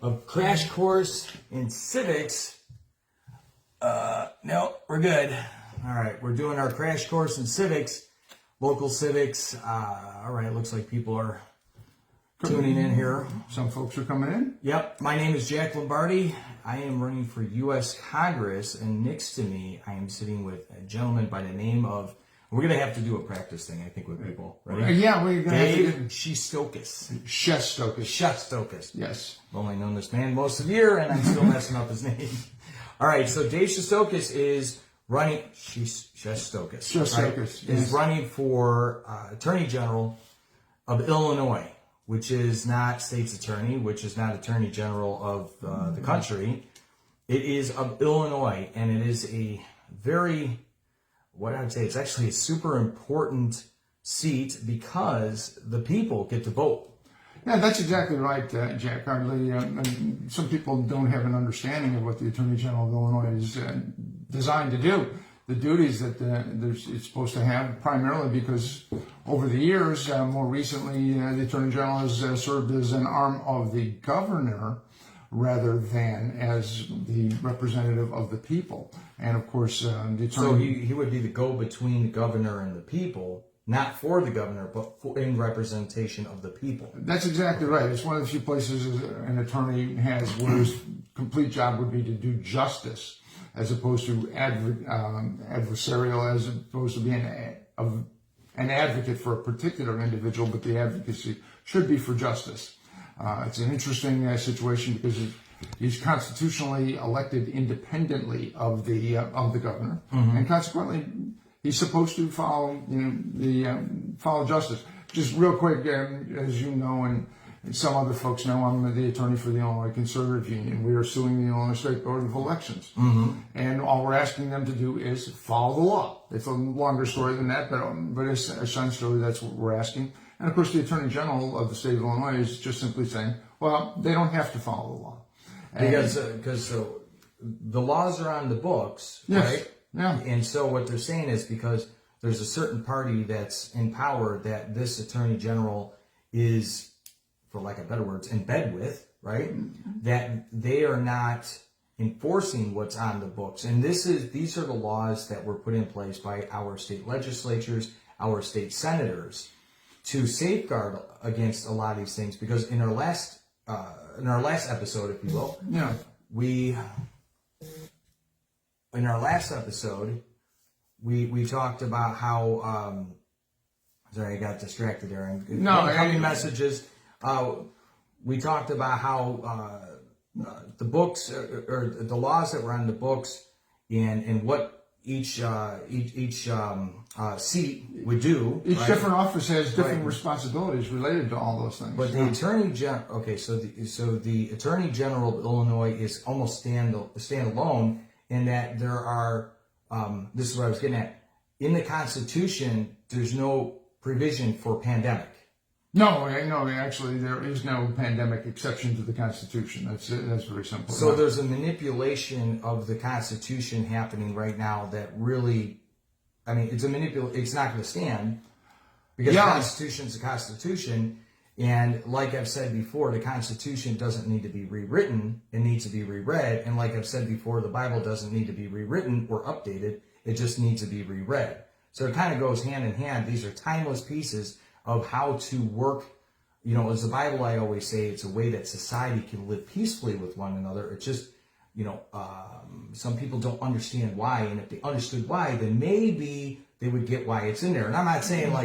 A crash course in civics. No, we're good. All right, we're doing our crash course in civics, local civics. All right, looks like people are tuning in here. Some folks are coming in. Yep, my name is Jack Lombardi. I am running for U.S. Congress, and next to me, I am sitting with a gentleman by the name of. We're gonna have to do a practice thing, I think, with people. Right? Yeah, we're gonna have to. Shestokas. Shestokas. Yes. I've only known this man most of the year, and I'm still messing up his name. All right, so Dave Shestokas is running. Shestokas. Right, yes. Is running for Attorney General of Illinois, which is not state's attorney, which is not Attorney General of the country. It is of Illinois, and it is a very, what I would say, it's actually a super important seat because the people get to vote. Yeah, that's exactly right, Jack. Hardly, some people don't have an understanding of what the Attorney General of Illinois is designed to do. The duties that it's supposed to have, primarily because over the years, more recently, the Attorney General has served as an arm of the governor rather than as the representative of the people. And of course, the attorney... So he would be the go-between the governor and the people, not for the governor, but in representation of the people. That's exactly right. It's one of the few places an attorney has where his complete job would be to do justice, as opposed to adversarial, as opposed to being an advocate for a particular individual, but the advocacy should be for justice. It's an interesting situation because he's constitutionally elected independently of the governor, and consequently, he's supposed to follow, follow justice. Just real quick, as you know, and some other folks know, I'm the attorney for the Illinois Conservative Union. We are suing the Illinois State Board of Elections, and all we're asking them to do is follow the law. It's a longer story than that, but essentially that's what we're asking. And of course, the Attorney General of the state of Illinois is just simply saying, well, they don't have to follow the law. Because the laws are on the books, yes. Right? Yeah. And so what they're saying is because there's a certain party that's in power that this Attorney General is, for lack of better words, in bed with, right? That they are not enforcing what's on the books. And these are the laws that were put in place by our state legislatures, our state senators, to safeguard against a lot of these things. Because in our last episode, if you will, in our last episode, we talked about how. Sorry, I got distracted there. Incoming messages. We talked about how the books or the laws that were on the books and what each seat would do. Each right? different office has different responsibilities related to all those things. But the Attorney General, so the Attorney General of Illinois is almost standalone in that there are. This is what I was getting at. In the Constitution, there's no provision for pandemic. No, actually, there is no pandemic exception to the Constitution. That's very simple. So there's a manipulation of the Constitution happening right now that really, I mean, it's not going to stand because the Constitution's the Constitution. And like I've said before, the Constitution doesn't need to be rewritten. It needs to be reread. And like I've said before, the Bible doesn't need to be rewritten or updated. It just needs to be reread. So it kind of goes hand in hand. These are timeless pieces of how to work. As the Bible, I always say, it's a way that society can live peacefully with one another. It's just, some people don't understand why. And if they understood why, then maybe they would get why it's in there. And I'm not saying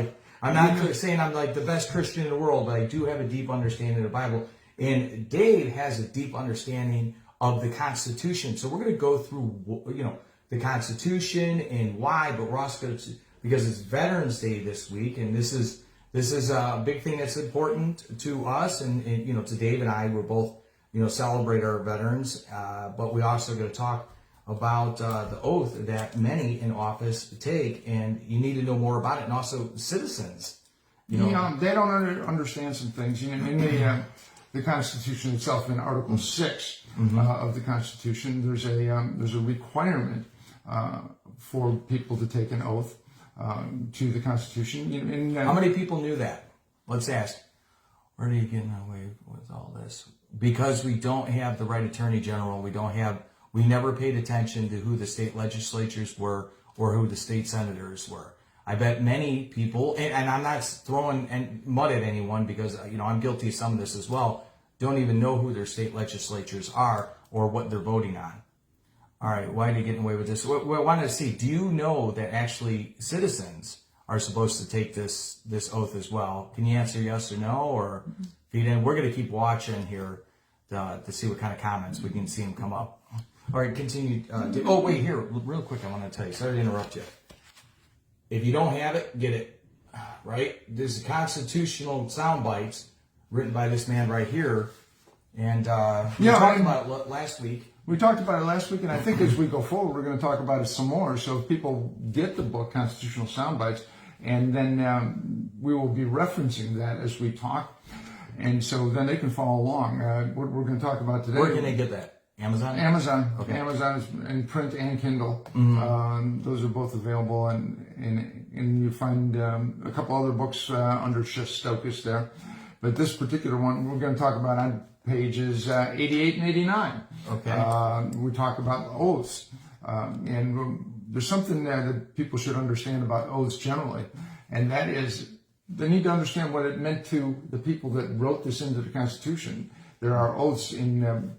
I'm like the best Christian in the world, but I do have a deep understanding of the Bible. And Dave has a deep understanding of the Constitution. So we're going to go through, the Constitution and why, but we're also going to, because it's Veterans Day this week, and this is a big thing that's important to us, and to Dave and I. We're both, celebrate our veterans, but we also going to talk about the oath that many in office take, and you need to know more about it, and also citizens. They don't understand some things. In the Constitution itself, in Article 6 of the Constitution, there's a requirement for people to take an oath to the Constitution. How many people knew that? Let's ask. Where are you getting away with all this? because we don't have the right attorney general, we never paid attention to who the state legislatures were or who the state senators were. I bet many people, and I'm not throwing mud at anyone because, I'm guilty of some of this as well, don't even know who their state legislatures are or what they're voting on. All right, why are you getting away with this? Well, I wanted to see, do you know that actually citizens are supposed to take this oath as well? Can you answer yes or no? Or if you didn't, we're going to keep watching here to see what kind of comments we can see them come up. All right, continue. Oh, wait, here, real quick, I want to tell you. Sorry to interrupt you. If you don't have it, get it, right? There's constitutional Soundbites written by this man right here. And we talked about it last week. We talked about it last week, and I think as we go forward, we're going to talk about it some more. So if people get the book, Constitutional Soundbites, and then we will be referencing that as we talk. And so then they can follow along. What we're going to talk about today. Where can they get that? Amazon? Amazon. Okay. Amazon is in print and Kindle. Those are both available, and you find a couple other books under Shestokas there. But this particular one we're going to talk about on pages 88 and 89. Okay. We talk about oaths, and there's something there that people should understand about oaths generally, and that is they need to understand what it meant to the people that wrote this into the Constitution. There are oaths in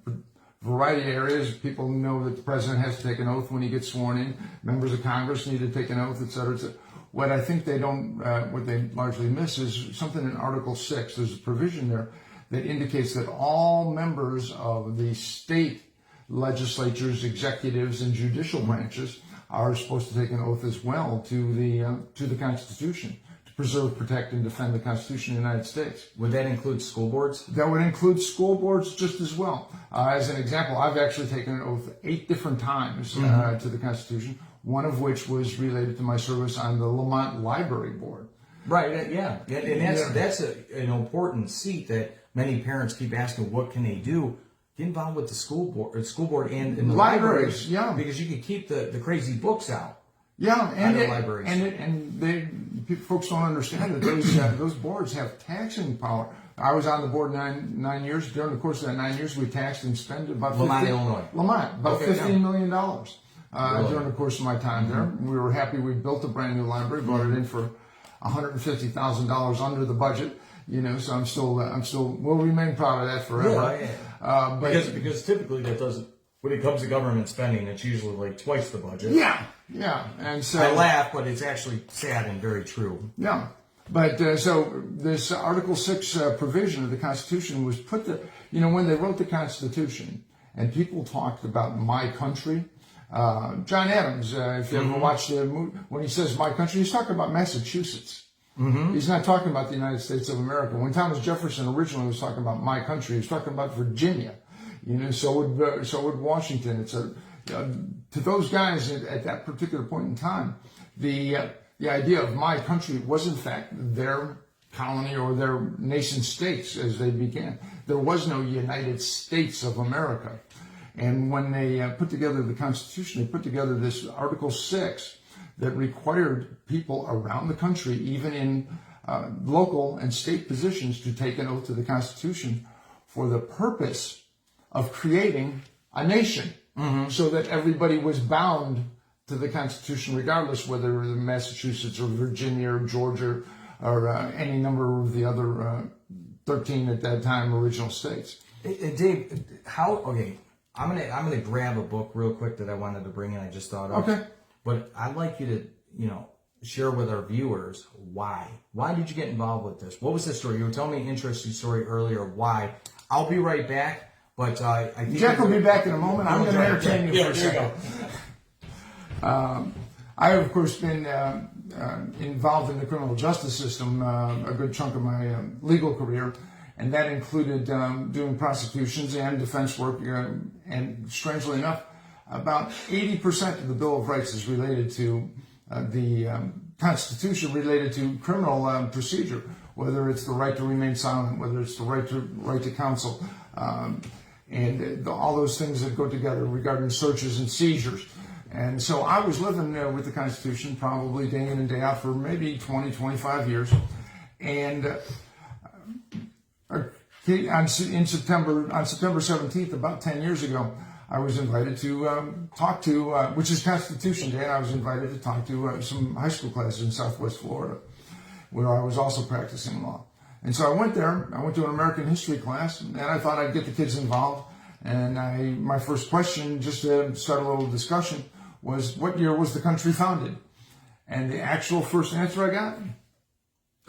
variety of areas. People know that the president has to take an oath when he gets sworn in. Members of Congress need to take an oath, et cetera, et cetera. What I think they don't, what they largely miss is something in Article 6. There's a provision there that indicates that all members of the state legislatures, executives, and judicial branches are supposed to take an oath as well to the Constitution to preserve, protect, and defend the Constitution of the United States. Would that include school boards? That would include school boards just as well. As an example, I've actually taken an oath 8 different times to the Constitution, one of which was related to my service on the Lamont Library Board. Right, yeah. And that's an important seat that many parents keep asking, what can they do? Get involved with the school board and in the libraries. Yeah. Because you can keep the crazy books out. Yeah, libraries. Folks don't understand that those boards have taxing power. I was on the board 9 years. During the course of that 9 years, we taxed and spent about $15 million during the course of my time there. We were happy we built a brand new library, brought it in for $150,000 under the budget. So I'm still will remain proud of that forever. Yeah. Because typically that doesn't. When it comes to government spending, it's usually like twice the budget. Yeah, and so I laugh, but it's actually sad and very true. Yeah, but so this Article 6 provision of the Constitution was put when they wrote the Constitution, and people talked about my country. John Adams, if you ever watched the movie, when he says my country, he's talking about Massachusetts. He's not talking about the United States of America. When Thomas Jefferson originally was talking about my country, he was talking about Virginia. So would Washington. It's to those guys at that particular point in time, the idea of my country was in fact their colony or their nation states as they began. There was no United States of America. And when they put together the Constitution, they put together this Article 6 that required people around the country, even in local and state positions, to take an oath to the Constitution for the purpose of creating a nation, so that everybody was bound to the Constitution, regardless whether it was Massachusetts or Virginia or Georgia or any number of the other 13 at that time original states. Hey, Dave, I'm gonna grab a book real quick that I wanted to bring in. I just thought of. Okay. But I'd like you to, share with our viewers why. Why did you get involved with this? What was the story? You were telling me an interesting story earlier. Why? I'll be right back. But I think Jack will be back in a moment. I'm going to entertain you for a second. I have, of course, been involved in the criminal justice system a good chunk of my legal career, and that included doing prosecutions and defense work. And strangely enough, about 80% of the Bill of Rights is related to the Constitution, related to criminal procedure, whether it's the right to remain silent, whether it's the right to counsel. And all those things that go together regarding searches and seizures. And so I was living with the Constitution probably day in and day out for maybe 20, 25 years. And On September 17th, about 10 years ago, I was invited to talk to, which is Constitution Day, and I was invited to talk to some high school classes in Southwest Florida, where I was also practicing law. And so I went there. I went to an American history class, and I thought I'd get the kids involved. And my first question, just to start a little discussion, was, what year was the country founded? And the actual first answer I got,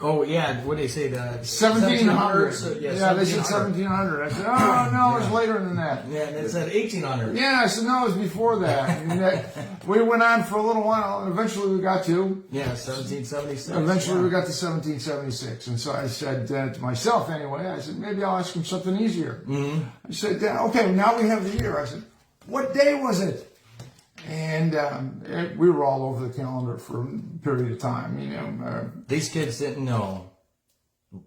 oh, yeah, what did they say? The 1700. So, yeah, they said 1700. I said, oh, no, it was later than that. Yeah, and it said 1800. Yeah, I said, no, it was before that. And we went on for a little while, and eventually we got to... Yeah, 1776. Eventually we got to 1776. And so I said to myself, anyway, I said, maybe I'll ask him something easier. Mm-hmm. I said, okay, now we have the year. I said, what day was it? And we were all over the calendar for a period of time, you know. These kids didn't know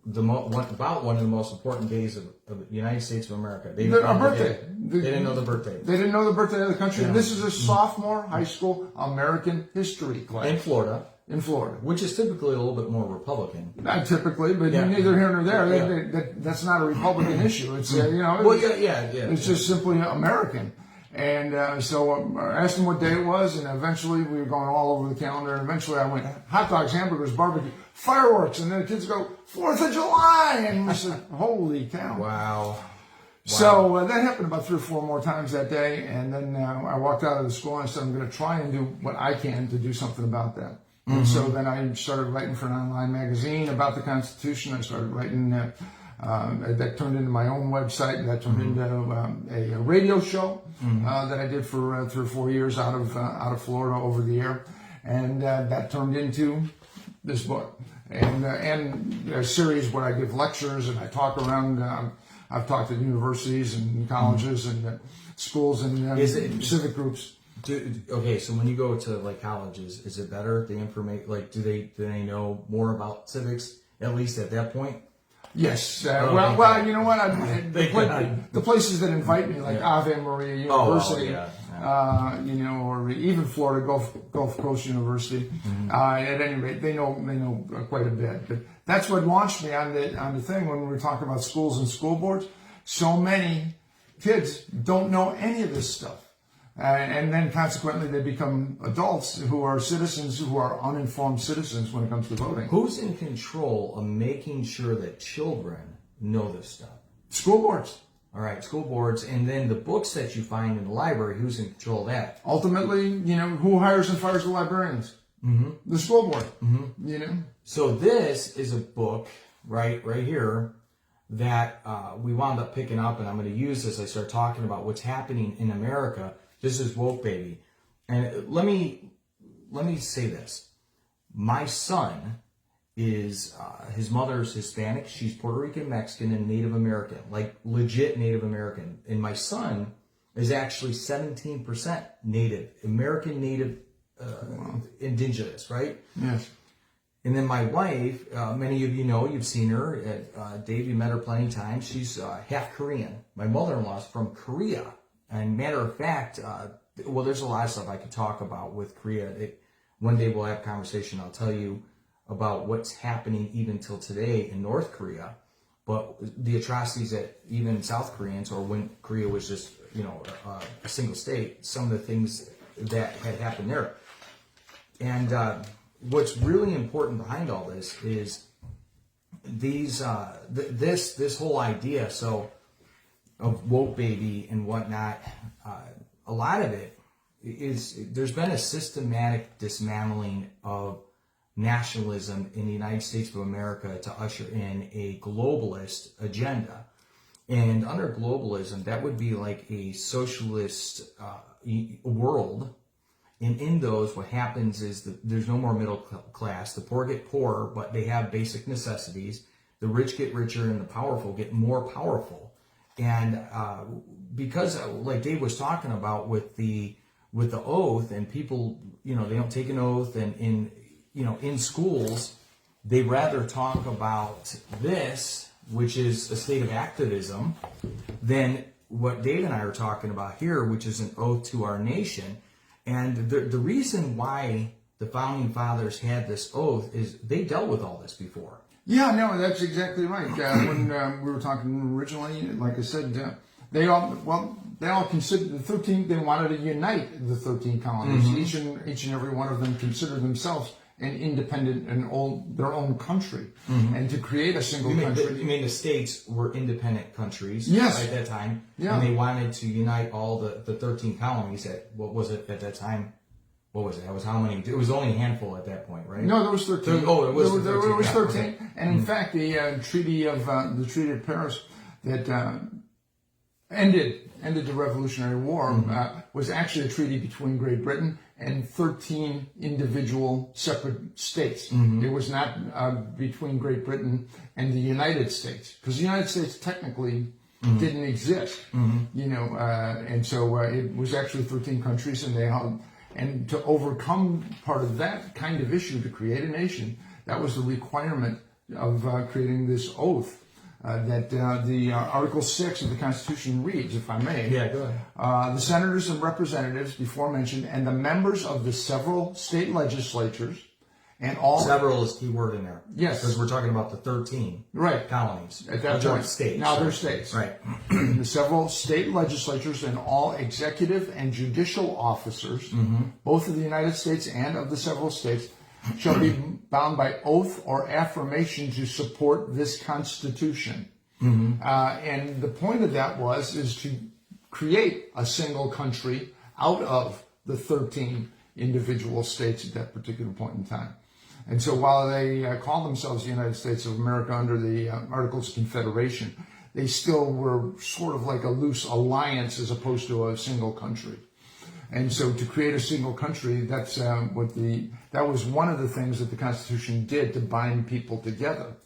about one of the most important days of the United States of America. A birthday. They didn't know the birthday. They didn't know the birthday of the country. Yeah. And this is a sophomore high school American history class. In Florida. In Florida. Which is typically a little bit more Republican. Not typically, but Yeah. neither here nor there. Yeah. That's not a Republican issue. It's, you know. Well, yeah. It's just simply American. And so I asked him what day it was, and eventually we were going all over the calendar. And eventually I went, hot dogs, hamburgers, barbecue, fireworks. And then the kids go, 4th of July. And we said, holy cow. Wow. So that happened about 3 or 4 more times that day. And then I walked out of the school and I said, I'm going to try and do what I can to do something about that. Mm-hmm. And so then I started writing for an online magazine about the Constitution. I started writing that turned into my own website, and that turned into a radio show that I did for 3 or 4 years out of Florida over the air, and that turned into this book and a series where I give lectures and I talk around. I've talked at universities and colleges and schools and civic groups. Okay, so when you go to like colleges, is it better the information? Like, do they know more about civics at least at that point? Yes. Well, you know what? The places that invite me, like Ave Maria University, you know, or even Florida Gulf Coast University. Mm-hmm. At any rate, they know quite a bit. But that's what launched me on the thing when we were talking about schools and school boards. So many kids don't know any of this stuff. And then consequently they become adults who are citizens who are uninformed citizens when it comes to voting. Who's in control of making sure that children know this stuff? School boards. All right, school boards. And then the books that you find in the library, who's in control of that? Ultimately, you know, who hires and fires the librarians? Mm-hmm. The school board. Mm-hmm. You know. So this is a book right here that we wound up picking up, and I'm going to use this as I start talking about what's happening in America. This is Woke Baby. And let me say this. My son is, his mother's Hispanic. She's Puerto Rican, Mexican, and Native American. Like legit Native American. And my son is actually 17% Native. American Native, indigenous, right? Yes. And then my wife, many of you know, you've seen her. Dave, you met her plenty of times. She's half Korean. My mother-in-law's from Korea. And matter of fact, well, there's a lot of stuff I could talk about with Korea. One day we'll have a conversation. I'll tell you about what's happening even till today in North Korea. But the atrocities that even South Koreans, or when Korea was just, you know, a single state, some of the things that had happened there. And what's really important behind all this is these this whole idea. So. Of Woke Baby and whatnot, a lot of it is, there's been a systematic dismantling of nationalism in the United States of America to usher in a globalist agenda. And under globalism, that would be like a socialist world. And in those, what happens is that there's no more middle class. The poor get poorer, but they have basic necessities. The rich get richer and the powerful get more powerful. And because, like Dave was talking about with the oath, and people, you know, they don't take an oath, and in schools, they rather talk about this, which is a state of activism, than what Dave and I are talking about here, which is an oath to our nation. And the reason why the founding fathers had this oath is they dealt with all this before. Yeah, no, that's exactly right. When we were talking originally, like I said, they all considered the 13. They wanted to unite the 13 colonies. Each and every one of them considered themselves an independent and their own country, and to create a single country. You mean the states were independent countries? Yes. At that time, Yeah. and they wanted to unite all the 13 colonies. What was it at that time? What was it? That was how many? It was only a handful at that point, right? No, there was 13. Oh, it was there 13. was Yeah, 13. okay. And in fact, the Treaty of Paris that ended the Revolutionary War was actually a treaty between Great Britain and 13 individual separate states. It was not between Great Britain and the United States, because the United States technically didn't exist, and so it was actually 13 countries, and to overcome part of that kind of issue, to create a nation, that was the requirement of creating this oath. That the Article 6 of the Constitution reads, if I may. Yeah, go ahead. The senators and representatives before mentioned, and the members of the several state legislatures, and all... Several is key word in there. Yes. Because we're talking about the 13 Right. colonies. At that They're point. states. Now they're states. Right. The several state legislatures and all executive and judicial officers, both of the United States and of the several states, shall be bound by oath or affirmation to support this Constitution. And the point of that is to create a single country out of the 13 individual states at that particular point in time. And so while they call themselves the United States of America under the Articles of Confederation, they still were sort of like a loose alliance as opposed to a single country. And so to create a single country, that was one of the things that the Constitution did to bind people together.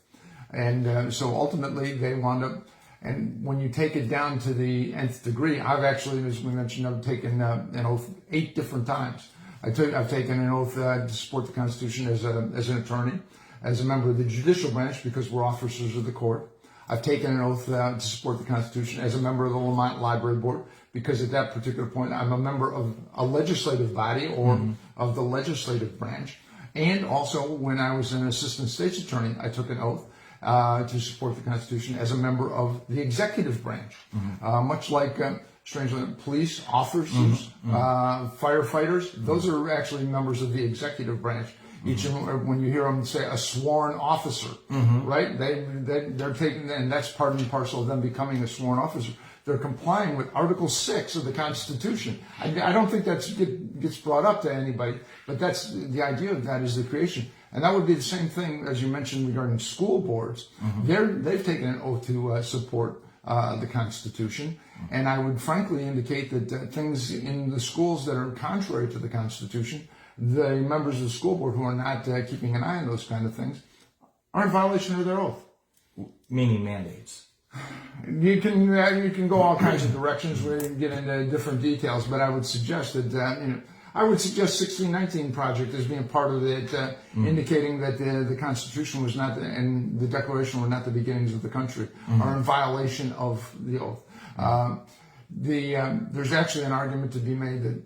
And so ultimately they wound up, and when you take it down to the nth degree, I've actually, as we mentioned, I've taken an oath 8 different times. I've taken an oath to support the Constitution as an attorney, as a member of the judicial branch, because we're officers of the court. I've taken an oath to support the Constitution as a member of the Lamont Library Board, because at that particular point, I'm a member of a legislative body or of the legislative branch. And also, when I was an assistant state's attorney, I took an oath to support the Constitution as a member of the executive branch. Much like, strangely, police officers, firefighters, those are actually members of the executive branch. Each of them, when you hear them say a sworn officer, right? They're taking, and that's part and parcel of them becoming a sworn officer. They're complying with Article 6 of the Constitution. I don't think that gets brought up to anybody, but that's the idea of that is the creation. And that would be the same thing as you mentioned regarding school boards. They've taken an oath to support the Constitution. And I would frankly indicate that things in the schools that are contrary to the Constitution, the members of the school board who are not keeping an eye on those kind of things are in violation of their oath. Meaning mandates. You can go all kinds of directions where you can get into different details, but I would suggest that I would suggest 1619 Project as being part of it, indicating that the Constitution was not and the Declaration were not the beginnings of the country, are in violation of the oath. There's actually an argument to be made that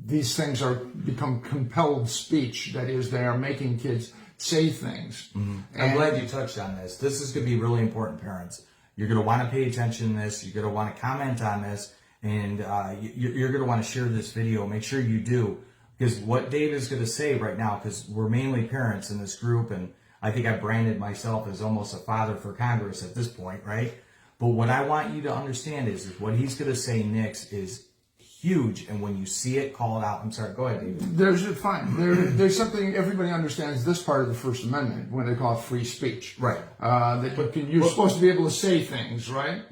these things become compelled speech. That is, they are making kids say things. I'm glad you touched on this. This is going to be really important, parents. You're going to want to pay attention to this. You're going to want to comment on this. And you're going to want to share this video. Make sure you do. Because what Dave is going to say right now, because we're mainly parents in this group, and I think I branded myself as almost a father for Congress at this point, right? But what I want you to understand is what he's going to say next is huge, and when you see it, call it out. I'm sorry, go ahead, David. There's something everybody understands this part of the First Amendment when they call it free speech. Right. You're supposed to be able to say things, right?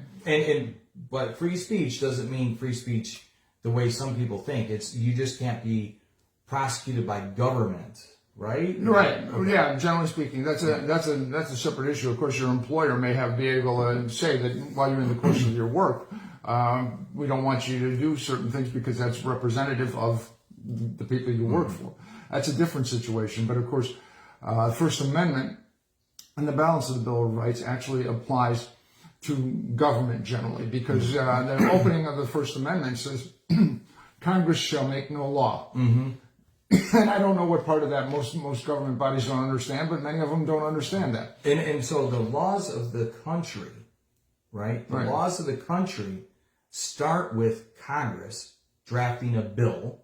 But free speech doesn't mean free speech the way some people think. You just can't be prosecuted by government, right? Right. Okay. Yeah. Generally speaking, that's a separate issue. Of course, your employer may be able to say that while you're in the course of your work, we don't want you to do certain things because that's representative of the people you work for. That's a different situation. But of course, the First Amendment and the balance of the Bill of Rights actually applies to government generally, because the opening of the First Amendment says Congress shall make no law. And I don't know what part of that most government bodies don't understand, but many of them don't understand that. And so the laws of the country, right? The laws of the country start with Congress drafting a bill,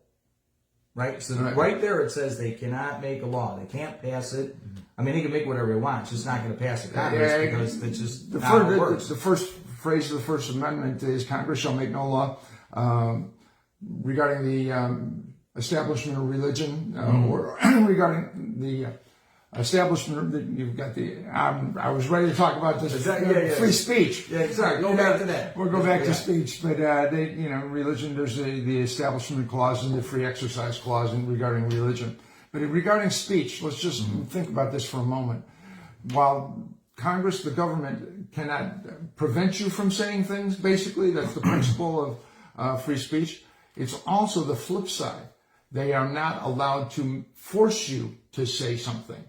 right? So right there it says they cannot make a law. They can't pass it. I mean, they can make whatever they want. It's just not going to pass the Congress because it's just not how it works. The first phrase of the First Amendment is Congress shall make no law regarding the establishment of religion or regarding the establishment. You've got the. I was ready to talk about this free speech. Yeah, sorry. Go back to that. We'll go back to speech, but religion. There's the establishment clause and the free exercise clause regarding religion. But regarding speech, let's just think about this for a moment. While Congress, the government, cannot prevent you from saying things, basically, that's the principle of free speech. It's also the flip side. They are not allowed to force you to say something.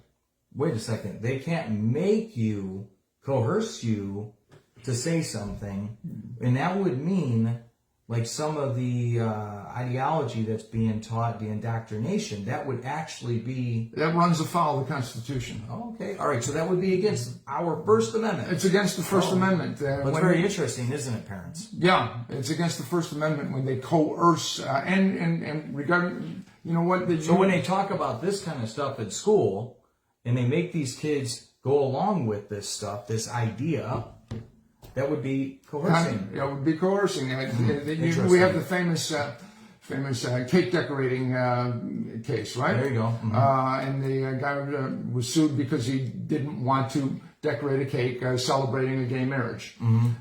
Wait a second. They can't make you, coerce you to say something. And that would mean, like some of the ideology that's being taught, the indoctrination, that would actually be... That runs afoul of the Constitution. Okay. All right. So that would be against our First Amendment. It's against the First Amendment. That's very interesting, isn't it, parents? Yeah. It's against the First Amendment when they coerce and regarding... You know what? So when they talk about this kind of stuff at school, and they make these kids go along with this stuff, this idea, that would be coercing. That would be coercing. We have the famous cake decorating case, right? There you go. And the guy was sued because he didn't want to decorate a cake celebrating a gay marriage.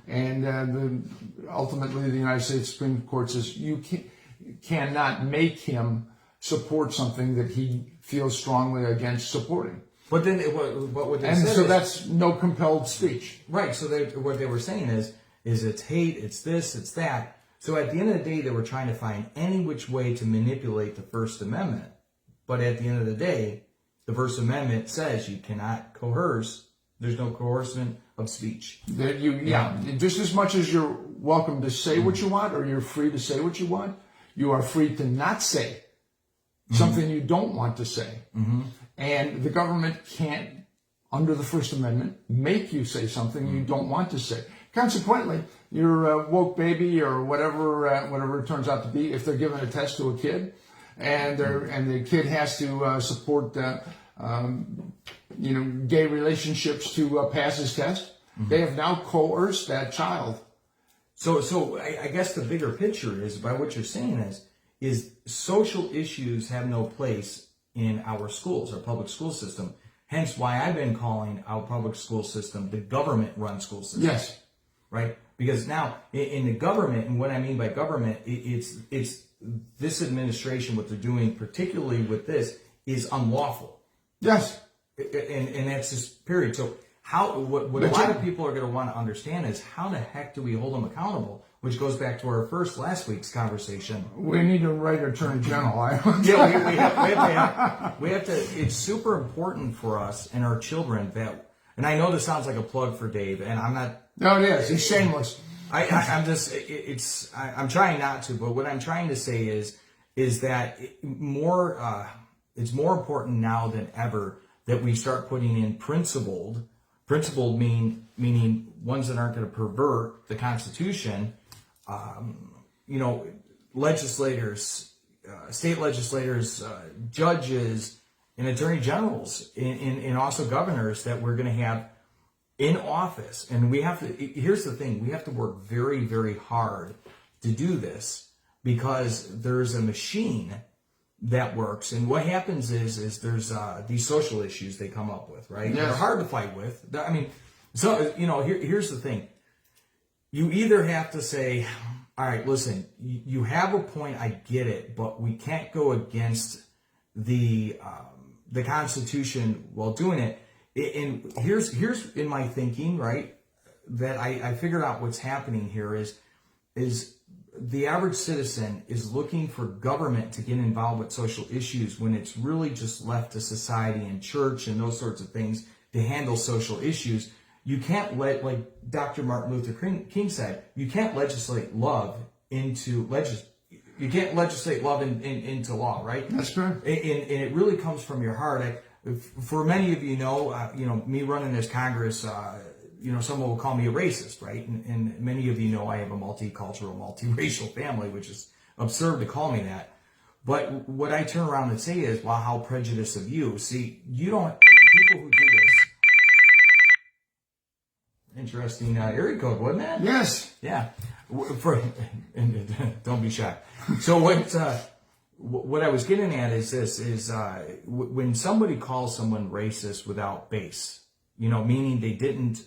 And ultimately, the United States Supreme Court says you cannot make him support something that he feels strongly against supporting. But then what they and said so is, that's no compelled speech. Right. So what they were saying is it's hate, it's this, it's that. So at the end of the day, they were trying to find any which way to manipulate the First Amendment. But at the end of the day, the First Amendment says you cannot coerce. There's no coercion of speech. Just as much as you're welcome to say what you want, or you're free to say what you want, you are free to not say something you don't want to say. And the government can't, under the First Amendment, make you say something you don't want to say. Consequently, your woke baby or whatever it turns out to be, if they're giving a test to a kid, and the kid has to support gay relationships to pass his test, they have now coerced that child. So I guess the bigger picture is, by what you're saying is social issues have no place in our schools, our public school system. Hence why I've been calling our public school system the government-run school system. Yes. Right? Because now in the government, and what I mean by government, it's this administration, what they're doing, particularly with this, is unlawful. Yes. And that's just period. So what a lot of people are going to want to understand is, how the heck do we hold them accountable? Which goes back to our last week's conversation. We need to write Attorney General. We have to. It's super important for us and our children that. And I know this sounds like a plug for Dave, and I'm not. No, it is. He's shameless. I'm just. I'm trying not to, but what I'm trying to say is that it's more important now than ever that we start putting in principled meaning ones that aren't going to pervert the Constitution. Legislators, state legislators, judges, and attorney generals, and also governors that we're going to have in office. And we have to, here's the thing, we have to work very, very hard to do this, because there's a machine that works. And what happens is there's these social issues they come up with, right? Yes. They're hard to fight with. I mean, so, here's the thing. You either have to say, all right, listen, you have a point, I get it, but we can't go against the Constitution while doing it. And here's in my thinking, right, that I figured out what's happening here is the average citizen is looking for government to get involved with social issues when it's really just left to society and church and those sorts of things to handle social issues. You can't like Dr. Martin Luther King said, you can't legislate love into You can't legislate love into law, right? That's correct. And it really comes from your heart. For many of you know, me running this Congress, someone will call me a racist, right? And many of you know I have a multicultural, multiracial family, which is absurd to call me that. But what I turn around and say is, wow, how prejudiced of you. See, people who do this. Interesting area code, wasn't it? Yes. Yeah. Don't be shy. So what I was getting at is this, when somebody calls someone racist without base, meaning they didn't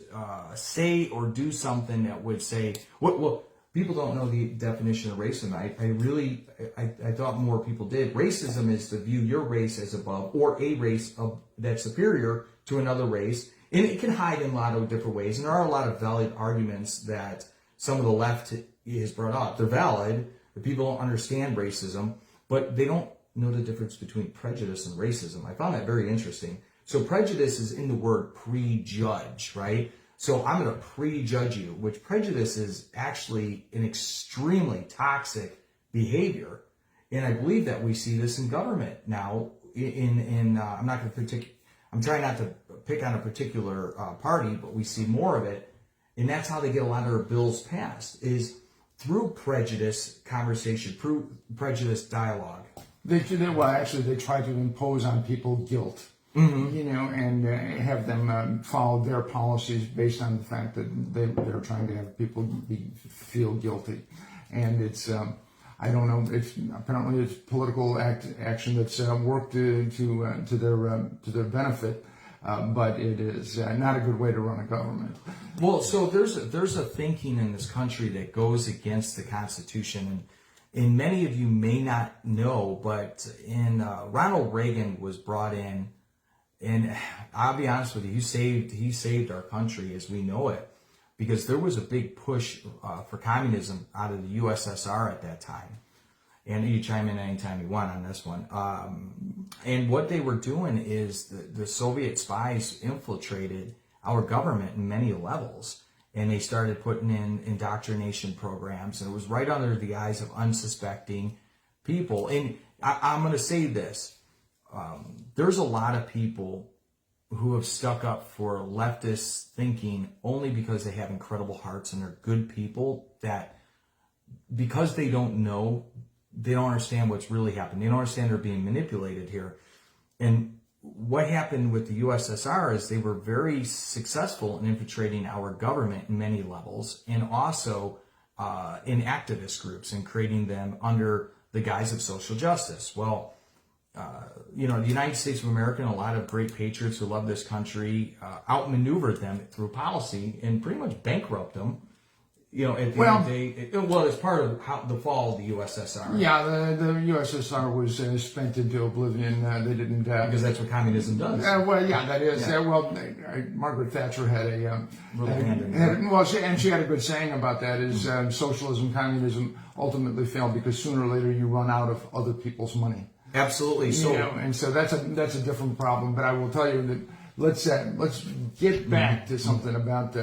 say or do something that would say, well, people don't know the definition of racism. I thought more people did. Racism is to view your race as above or a race that's superior to another race. And it can hide in a lot of different ways. And there are a lot of valid arguments that some of the left has brought up. They're valid. The people don't understand racism, but they don't know the difference between prejudice and racism. I found that very interesting. So prejudice is in the word prejudge, right? So I'm going to prejudge you, which prejudice is actually an extremely toxic behavior. And I believe that we see this in government now. I'm trying not to pick on a particular party, but we see more of it. And that's how they get a lot of their bills passed, is through prejudice conversation, through prejudice dialogue. They try to impose on people guilt, and have them follow their policies based on the fact that they're trying to have people feel guilty. And it's, I don't know, apparently it's political action that's worked to their benefit. But it is not a good way to run a government. Well, so there's a thinking in this country that goes against the Constitution, and many of you may not know, but Ronald Reagan was brought in, and I'll be honest with you, he saved our country as we know it, because there was a big push for communism out of the USSR at that time. And you chime in anytime you want on this one. And what they were doing is the Soviet spies infiltrated our government in many levels. And they started putting in indoctrination programs. And it was right under the eyes of unsuspecting people. And I'm going to say this. There's a lot of people who have stuck up for leftist thinking only because they have incredible hearts and they're good people, that because they don't know, they don't understand what's really happening. They don't understand they're being manipulated here. And what happened with the USSR is they were very successful in infiltrating our government in many levels, and also in activist groups and creating them under the guise of social justice. Well, the United States of America and a lot of great patriots who love this country outmaneuvered them through policy and pretty much bankrupt them. At the end of the day, it's part of the fall of the USSR. Yeah, the USSR was spent into oblivion. They didn't... because that's what communism does. That is. Yeah. Margaret Thatcher had a... she had a good saying about that, is socialism, communism ultimately failed because sooner or later you run out of other people's money. Absolutely. So that's a different problem. But I will tell you that let's get back to something about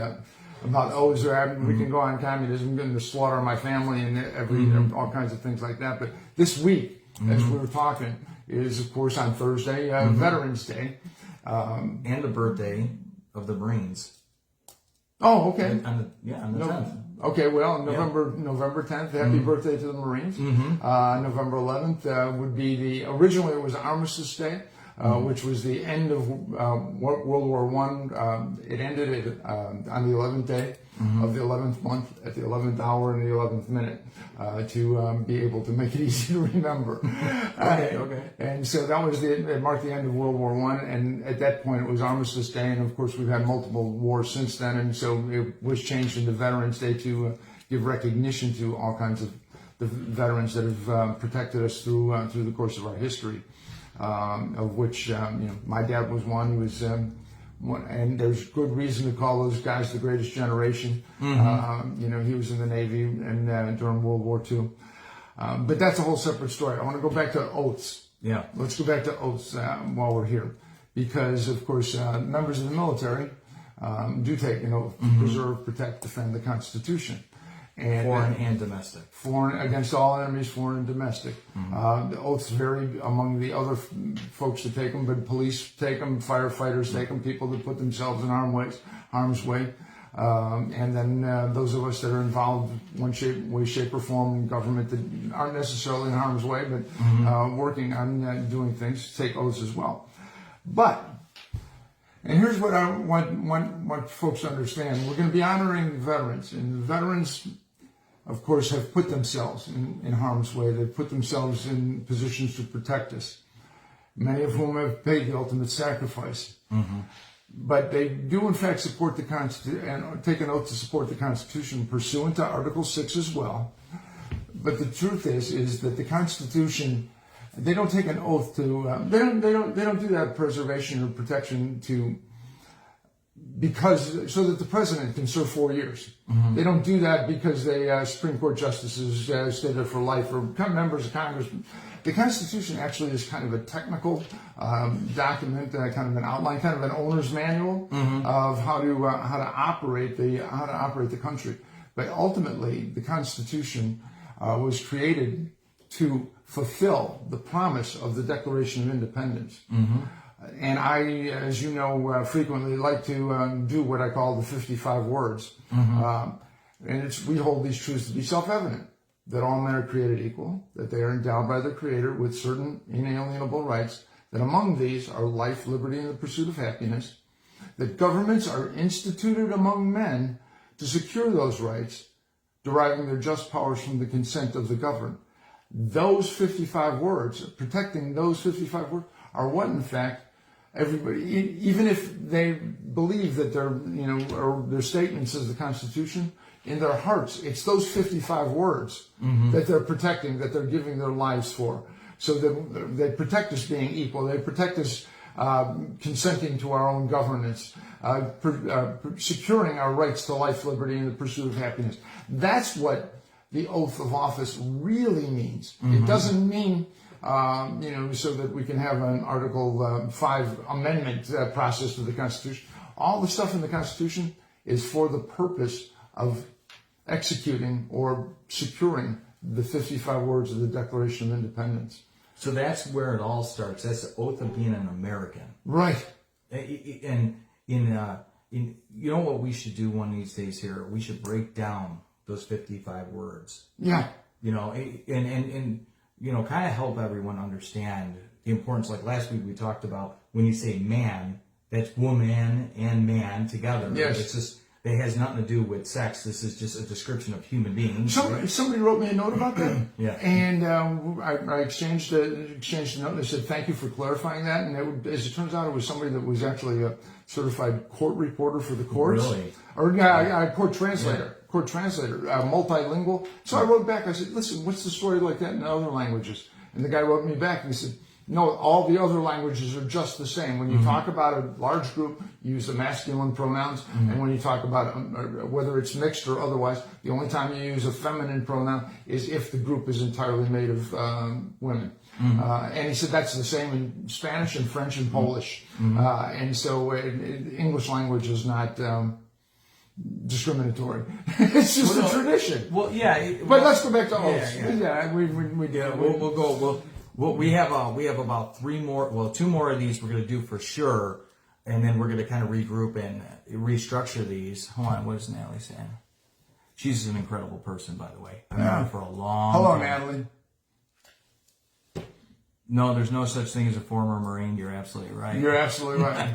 we can go on communism, I'm going to slaughter my family and all kinds of things like that. But this week, as we were talking, is of course on Thursday, Veterans Day, and the birthday of the Marines. Oh, okay. On the 10th. Okay, well, November 10th, happy birthday to the Marines. November 11th would be originally it was Armistice Day. Which was the end of World War I. It ended on the 11th day of the 11th month at the 11th hour and the 11th minute to be able to make it easy to remember. Okay. And so that was it marked the end of World War I. And at that point, it was Armistice Day. And of course, we've had multiple wars since then. And so it was changed into Veterans Day to give recognition to all kinds of the veterans that have protected us through the course of our history. Of which my dad was one. He was and there's good reason to call those guys the greatest generation. He was in the Navy and during World War II. But that's a whole separate story. I want to go back to oaths. Yeah. Let's go back to oaths while we're here, because of course members of the military do take an oath to preserve, protect, defend the Constitution. And, foreign and domestic. Foreign against all enemies, foreign and domestic. The oaths vary among the other folks that take them, but police take them, firefighters take them, people that put themselves in harm's way. And then those of us that are involved one way, shape, or form in government that aren't necessarily in harm's way, but working on doing things, take oaths as well. But, and here's what I want folks to understand. We're going to be honoring veterans, and the veterans, of course, have put themselves in harm's way. They've put themselves in positions to protect us, many of whom have paid the ultimate sacrifice. But they do, in fact, support the Constitution and take an oath to support the Constitution pursuant to Article 6 as well. But the truth is that the Constitution, they don't take an oath to, they don't do that preservation or protection so that the president can serve 4 years. They don't do that because they Supreme Court justices stay there for life or members of Congress. The Constitution actually is kind of a technical document, kind of an outline, kind of an owner's manual of how to operate the country. But ultimately, the Constitution was created to fulfill the promise of the Declaration of Independence. And I, as you know, frequently like to do what I call the 55 words. And we hold these truths to be self-evident: that all men are created equal, that they are endowed by their Creator with certain inalienable rights, that among these are life, liberty, and the pursuit of happiness, that governments are instituted among men to secure those rights, deriving their just powers from the consent of the governed. Those 55 words, protecting those 55 words, are what, in fact, everybody, even if they believe that their statements as the Constitution, in their hearts, it's those 55 words that they're protecting, that they're giving their lives for. So that they protect us being equal. They protect us consenting to our own governance, securing our rights to life, liberty, and the pursuit of happiness. That's what the oath of office really means. It doesn't mean so that we can have an Article 5 amendment process to the Constitution. All the stuff in the Constitution is for the purpose of executing or securing the 55 words of the Declaration of Independence. So that's where it all starts. That's the oath of being an American. Right. And you know what we should do one of these days here? We should break down those 55 words. Yeah. And kind of help everyone understand the importance. Like last week we talked about when you say man, that's woman and man together. Yes. It's just, it has nothing to do with sex. This is just a description of human beings. Somebody wrote me a note about that. Yeah. And I exchanged a note, and they said, thank you for clarifying that. And as it turns out, it was somebody that was actually a certified court reporter for the courts. Really? Or court translator. Yeah. Court translator, multilingual. So I wrote back, I said, listen, what's the story like that in other languages? And the guy wrote me back and he said, no, all the other languages are just the same. When you talk about a large group, you use the masculine pronouns. And when you talk about whether it's mixed or otherwise, the only time you use a feminine pronoun is if the group is entirely made of women. And he said that's the same in Spanish and French and Polish. And so English language is not discriminatory. It's just a tradition. Well, yeah. But let's go back to oaths. We have about two more of these we're going to do for sure, and then we're going to kind of regroup and restructure these. Hold on, what is Natalie saying? She's an incredible person, by the way. I've known her for a long time. Hello, Natalie. No, there's no such thing as a former Marine. You're absolutely right. You're absolutely right.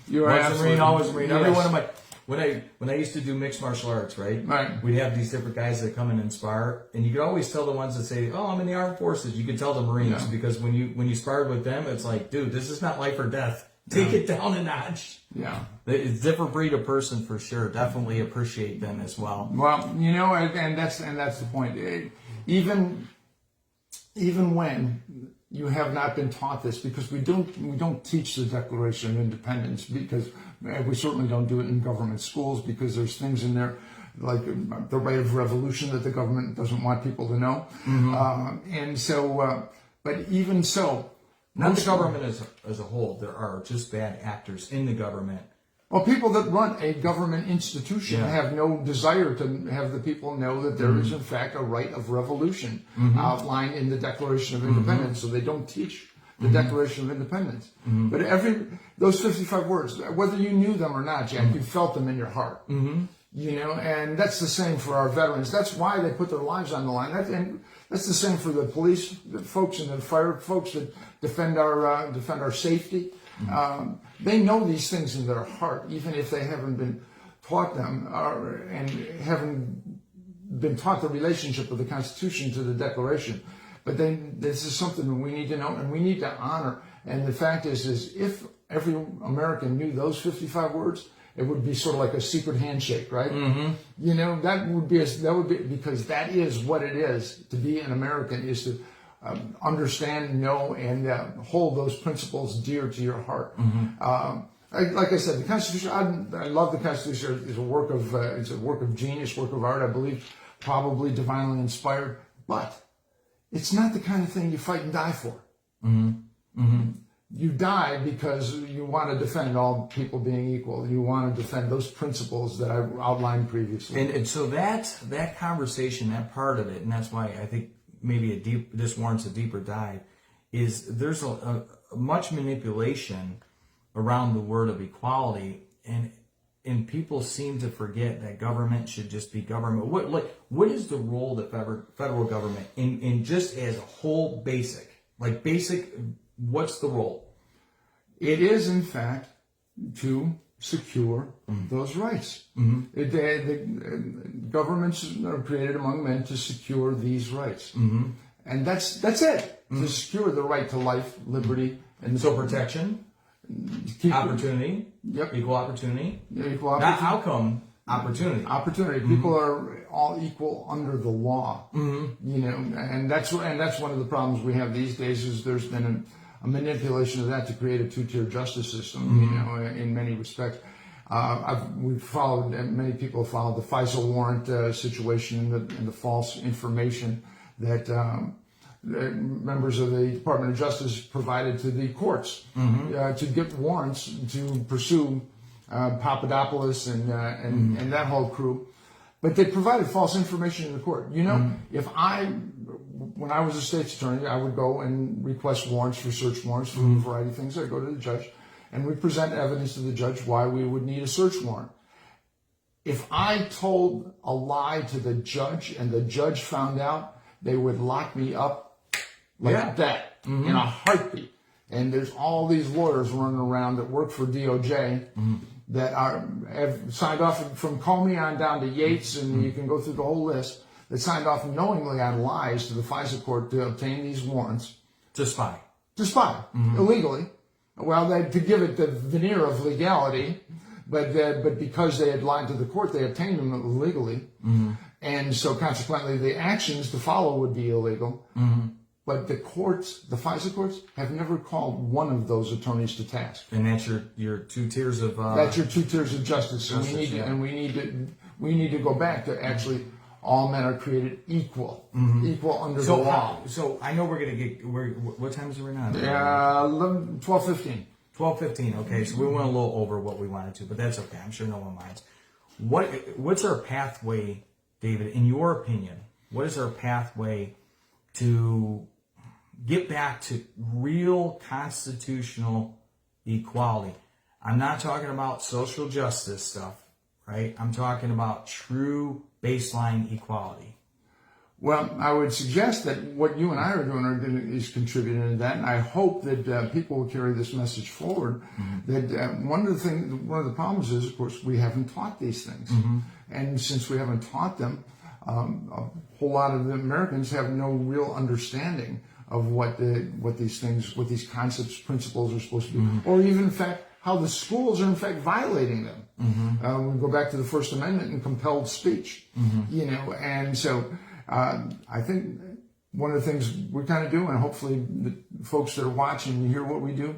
You're once a Marine, always a Marine. Yes. Every one of my when I used to do mixed martial arts, right? We'd have these different guys that come in and spar, and you could always tell the ones that say, "Oh, I'm in the armed forces." You could tell the Marines because when you sparred with them, it's like, dude, this is not life or death. Take it down a notch. Yeah, it's a different breed of person for sure. Definitely appreciate them as well. Well, and that's the point. Even when you have not been taught this, because we don't teach the Declaration of Independence, because we certainly don't do it in government schools, because there's things in there like the right of revolution that the government doesn't want people to know. And so, but even so, not the government as a whole. There are just bad actors in the government Well, people that run a government institution have no desire to have the people know that there is, in fact, a right of revolution outlined in the Declaration of Independence. So they don't teach the Declaration of Independence. But those 55 words, whether you knew them or not, Jack, you felt them in your heart. You know, and that's the same for our veterans. That's why they put their lives on the line. And that's the same for the police folks and the fire folks that defend our safety. They know these things in their heart, even if they haven't been taught them and haven't been taught the relationship of the Constitution to the Declaration. But then this is something we need to know and we need to honor. And the fact is if every American knew those 55 words, it would be sort of like a secret handshake, right? You know, that would be because that is what it is to be an American, is to understand, know, and hold those principles dear to your heart. Like I said, the Constitution. I love the Constitution. It's a work of genius, work of art. I believe probably divinely inspired, but it's not the kind of thing you fight and die for. You die because you want to defend all people being equal. You want to defend those principles that I outlined previously. And so that conversation, that part of it, and that's why I think maybe this warrants a deeper dive, is there's a much manipulation around the word of equality, and people seem to forget that government should just be government. What is the role of the federal government in just as a whole basic? What's the role? It is, in fact, to secure those rights. Governments are created among men to secure these rights. And that's it. To secure the right to life, liberty, and protection, opportunity, equal opportunity. Not outcome, opportunity. Opportunity. People are all equal under the law. You know, and that's one of the problems we have these days. Is there's been a manipulation of that to create a two-tier justice system. You know, in many respects. Many people followed the FISA warrant situation and the false information that members of the Department of Justice provided to the courts to get warrants to pursue Papadopoulos and that whole crew. But they provided false information in the court. You know, when I was a state's attorney, I would go and request warrants for search warrants for a variety of things. I'd go to the judge and we present evidence to the judge why we would need a search warrant. If I told a lie to the judge and the judge found out, they would lock me up like that in a heartbeat. And there's all these lawyers running around that work for DOJ that have signed off from Comey on down to Yates, and you can go through the whole list, that signed off knowingly on lies to the FISA court to obtain these warrants. To spy. Illegally. Well, to give it the veneer of legality, but because they had lied to the court, they obtained them illegally. And so consequently, the actions to follow would be illegal. But the courts, the FISA courts, have never called one of those attorneys to task. And that's your two tiers of... that's your two tiers of justice. And we need to go back to actually all men are created equal, equal under the law. So I know we're going to get... what time is it right now? 12:15. 12:15, okay. So we went a little over what we wanted to, but that's okay. I'm sure no one minds. What's our pathway, David, in your opinion? What is our pathway to get back to real constitutional equality? I'm not talking about social justice stuff, right? I'm talking about true baseline equality. Well, I would suggest that what you and I are doing is contributing to that, and I hope that people will carry this message forward. That one of the problems is, of course, we haven't taught these things, and since we haven't taught them, a whole lot of the Americans have no real understanding of what these concepts, principles are supposed to be, or even in fact how the schools are in fact violating them. We go back to the First Amendment and compelled speech, you know, and so. I think one of the things we kind of do, and hopefully the folks that are watching and hear what we do,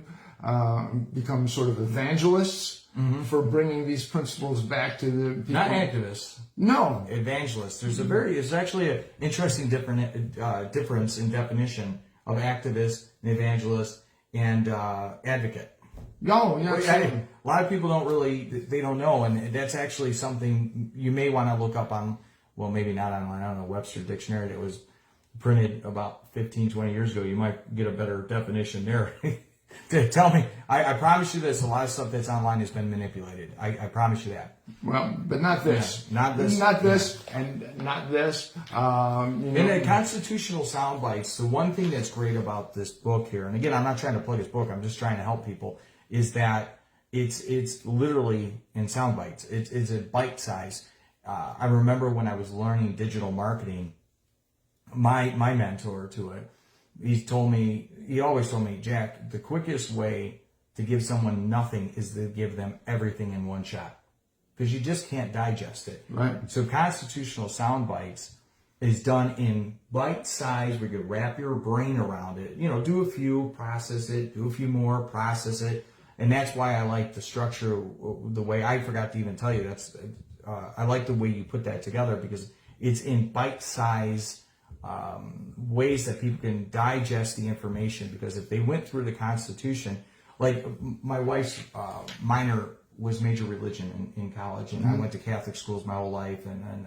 become sort of evangelists for bringing these principles back to the people. Not activists. No. Evangelists. There's actually an interesting difference in definition of activist and evangelist and advocate. Oh, yeah. Absolutely. A lot of people they don't know, and that's actually something you may want to look up on, well, maybe not online, I don't know, Webster Dictionary that was printed about 15, 20 years ago. You might get a better definition there. Tell me, I promise you this, a lot of stuff that's online has been manipulated. I promise you that. Well, but not this. Yeah, not this. Not this, and not this. In the constitutional soundbites, the one thing that's great about this book here, and again, I'm not trying to plug his book, I'm just trying to help people, is that it's literally in soundbites. It's a bite size. I remember when I was learning digital marketing, my mentor to it, he always told me, Jack, the quickest way to give someone nothing is to give them everything in one shot, because you just can't digest it. Right. So constitutional sound bites is done in bite size where you can wrap your brain around it. Do a few, process it, do a few more, process it. And that's why I like the structure, the way I forgot to even tell you. I like the way you put that together, because it's in bite size ways that people can digest the information. Because if they went through the Constitution, like my wife's minor was major religion in college, and I went to Catholic schools my whole life, and then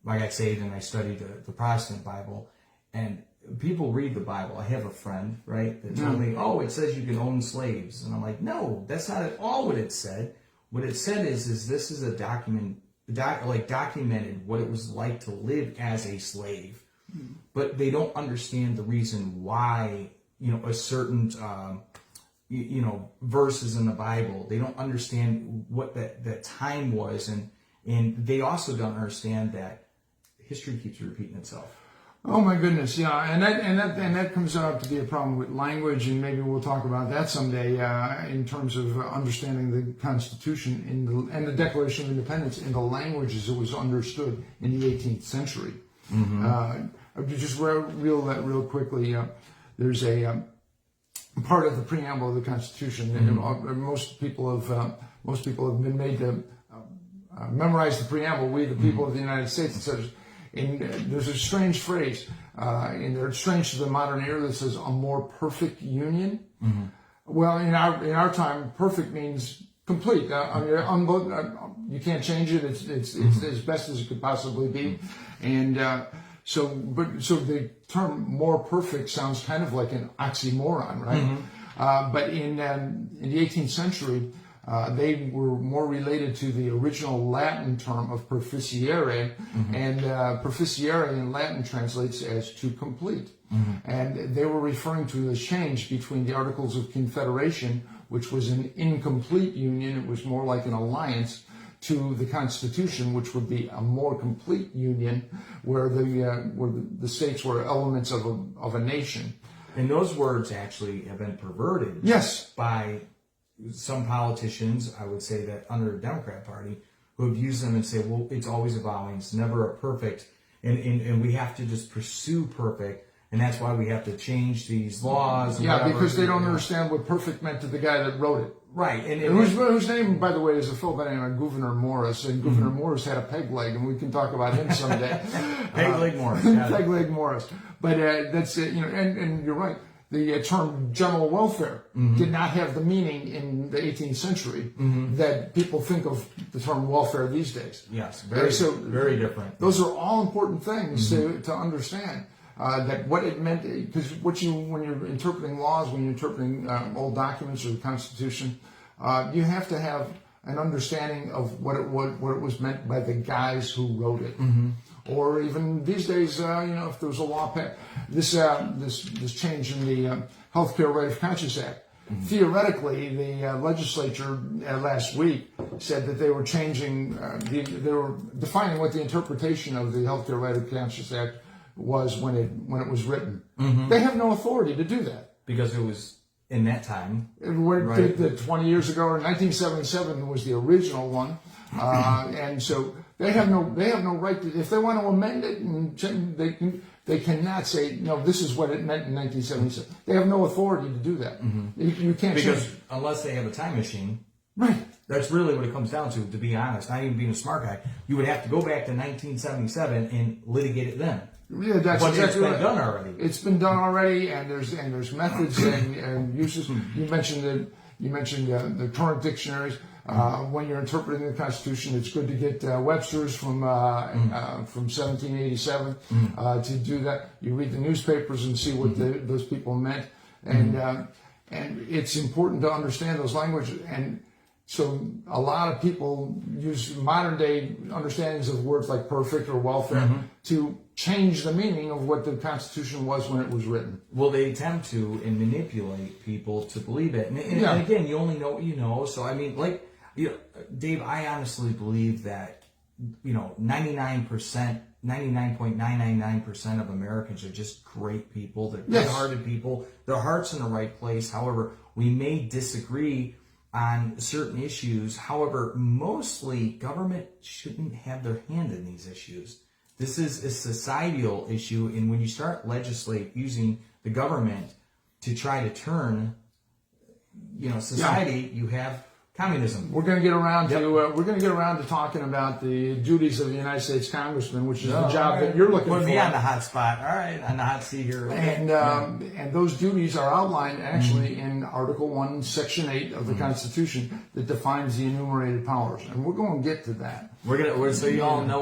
I got saved and I studied the Protestant Bible. And people read the Bible. I have a friend, right, that told me, oh, it says you can own slaves. And I'm like, no, that's not at all what it said. What it said is this is a documented what it was like to live as a slave. But they don't understand the reason why, a certain, verses in the Bible, they don't understand what that time was. And they also don't understand that history keeps repeating itself. Oh my goodness, yeah, and that comes out to be a problem with language, and maybe we'll talk about that someday in terms of understanding the Constitution and the Declaration of Independence in the languages it was understood in the 18th century. Just reel that real quickly. There's a part of the preamble of the Constitution, and most people have been made to memorize the preamble. We, the people of the United States, it says. And there's a strange phrase, and it's strange to the modern ear, that says a more perfect union. Well, in our time, perfect means complete. You can't change it. It's as best as it could possibly be. And so the term more perfect sounds kind of like an oxymoron, right? But in the 18th century, they were more related to the original Latin term of proficiere, and proficiere in Latin translates as to complete. And they were referring to the change between the Articles of Confederation, which was an incomplete union, it was more like an alliance, to the Constitution, which would be a more complete union, where the states were elements of a nation. And those words actually have been perverted. Yes. By some politicians, I would say, that under the Democrat Party, who have used them and say, well, it's always evolving, it's never a perfect, and we have to just pursue perfect, and that's why we have to change these laws. And whatever, because they don't understand what perfect meant to the guy that wrote it. Right. And whose name, by the way, is a fellow by the name of Gouverneur Morris, and Gouverneur Morris had a peg leg, and we can talk about him someday. Peg leg Morris. Peg leg Morris. But that's it, and you're right. The term general welfare did not have the meaning in the 18th century that people think of the term welfare these days. Yes, very different. Those are all important things to understand. That what it meant, because when you're interpreting laws, when you're interpreting old documents or the Constitution, you have to have an understanding of what it was meant by the guys who wrote it. Or even these days, if there was a law passed, this change in the Healthcare Right of Conscience Act. Theoretically, the legislature last week said that they were changing, they were defining what the interpretation of the Healthcare Right of Conscience Act was when it was written. They have no authority to do that, because it was in that time. Right. 20 years ago, or 1977 was the original one, and so they have no right to, if they want to amend it, and they cannot say, no, this is what it meant in 1977. They have no authority to do that. You can't, because unless they have a time machine. Right. That's really what it comes down to be honest. Not even being a smart guy. You would have to go back to 1977 and litigate it then. Yeah, that's but exactly it's been done already. It's been done already, and there's methods and uses. You mentioned You mentioned the current dictionaries. When you're interpreting the Constitution, it's good to get Webster's from 1787 to do that. You read the newspapers and see what those people meant, and it's important to understand those languages. And so a lot of people use modern day understandings of words like perfect or welfare to change the meaning of what the Constitution was when it was written. Well, they attempt to and manipulate people to believe it. And again, you only know what you know. So, I mean, like, Dave, I honestly believe that, 99.999% of Americans are just great people. They're good-hearted people. Their heart's in the right place. However, we may disagree on certain issues. However, mostly government shouldn't have their hand in these issues. This is a societal issue, and when you start using the government to try to turn, society, you have communism. We're going to get around to talking about the duties of the United States Congressman, which is the job that you're looking for. Put me on the hot spot. All right, on the hot seat here. And those duties are outlined actually in Article 1, Section 8 of the Constitution that defines the enumerated powers, and we're going to get to that. So you all know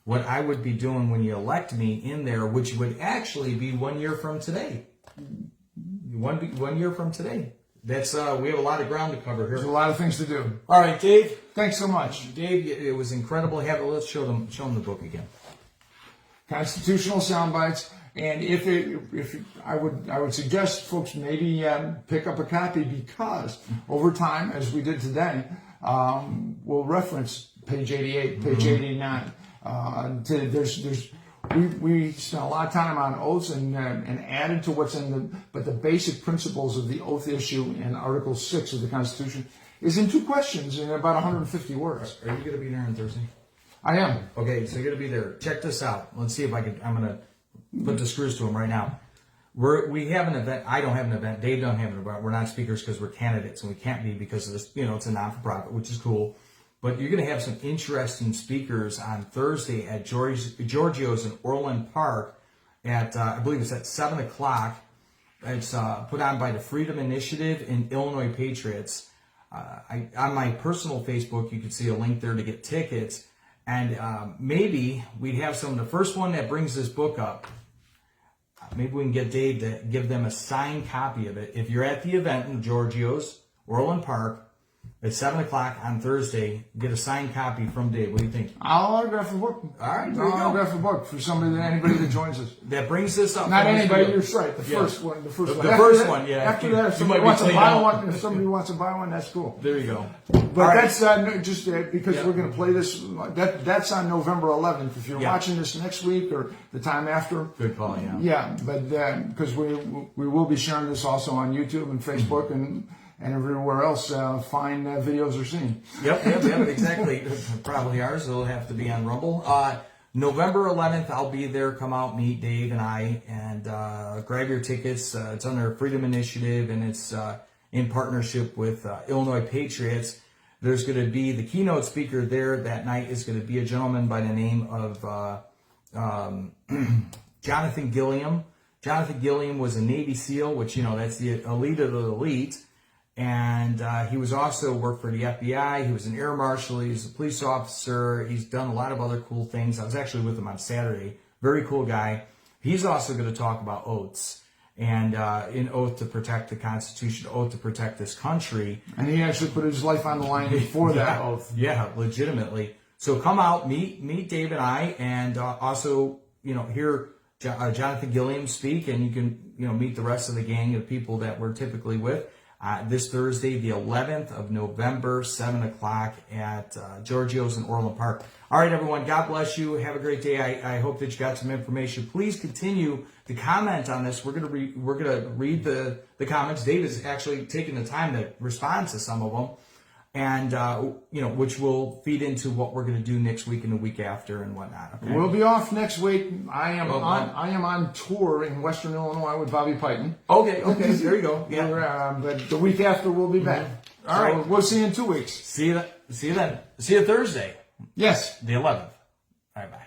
what I would be doing when you elect me in there, which would actually be 1 year from today. 1 year from today. That's we have a lot of ground to cover here. There's a lot of things to do. All right, Dave. Thanks so much, Dave. It was incredible. Let's show them the book again. Constitutional Soundbites, and if I would suggest folks maybe pick up a copy, because over time, as we did today, we'll reference page 88, page 89. We spent a lot of time on oaths and added to what's but the basic principles of the oath issue in Article 6 of the Constitution is in 2 questions in about 150 words. Are you going to be there on Thursday? I am. Okay, so you're going to be there. Check this out. Let's see if I'm going to put the screws to them right now. We have an event. I don't have an event. Dave don't have an event. We're not speakers because we're candidates, and we can't be because of this. It's a non-for-profit, which is cool. But you're going to have some interesting speakers on Thursday at Giorgio's in Orland Park at, I believe it's at 7 o'clock. It's put on by the Freedom Initiative and Illinois Patriots. On my personal Facebook, you can see a link there to get tickets. And maybe we'd have the first one that brings this book up. Maybe we can get Dave to give them a signed copy of it. If you're at the event in Giorgio's, Orland Park, at 7 o'clock on Thursday, get a signed copy from Dave. What do you think? I'll autograph the book. All right, there you go. I'll autograph the book for anybody that joins us. That brings this up. Not anybody, you're right. The first one. The first one, yeah. After that, if somebody wants to buy one, that's cool. There you go. But that's just because we're going to play this. That's on November 11th. If you're watching this next week or the time after. Good call, yeah. Yeah, but because we will be sharing this also on YouTube and Facebook and everywhere else fine videos are seen. Yep, exactly. Probably ours. It'll have to be on Rumble. November 11th, I'll be there. Come out, meet Dave and I, and grab your tickets. It's under Freedom Initiative, and it's in partnership with Illinois Patriots. There's going to be the keynote speaker there that night is going to be a gentleman by the name of Jonathan Gilliam. Jonathan Gilliam was a Navy SEAL, which, that's the elite of the elite. And he was also worked for the FBI. He was an air marshal. He was a police officer. He's done a lot of other cool things. I was actually with him on Saturday. Very cool guy. He's also going to talk about oaths and an oath to protect the Constitution, oath to protect this country. And he actually put his life on the line for that oath. Yeah, legitimately. So come out, meet Dave and I, and also hear Jonathan Gilliam speak, and you can meet the rest of the gang of people that we're typically with. This Thursday, the 11th of November, 7 o'clock at Giorgio's in Orland Park. All right, everyone, God bless you. Have a great day. I hope that you got some information. Please continue to comment on this. We're gonna read the comments. Dave is actually taking the time to respond to some of them, and which will feed into what we're going to do next week and the week after and whatnot. Okay? We'll be off next week. I am on tour in Western Illinois with Bobby Piton. Okay, there you go. Yeah, but the week after we'll be back. All right, we'll see you in 2 weeks. See you then. See you Thursday. Yes, the 11th. All right, bye.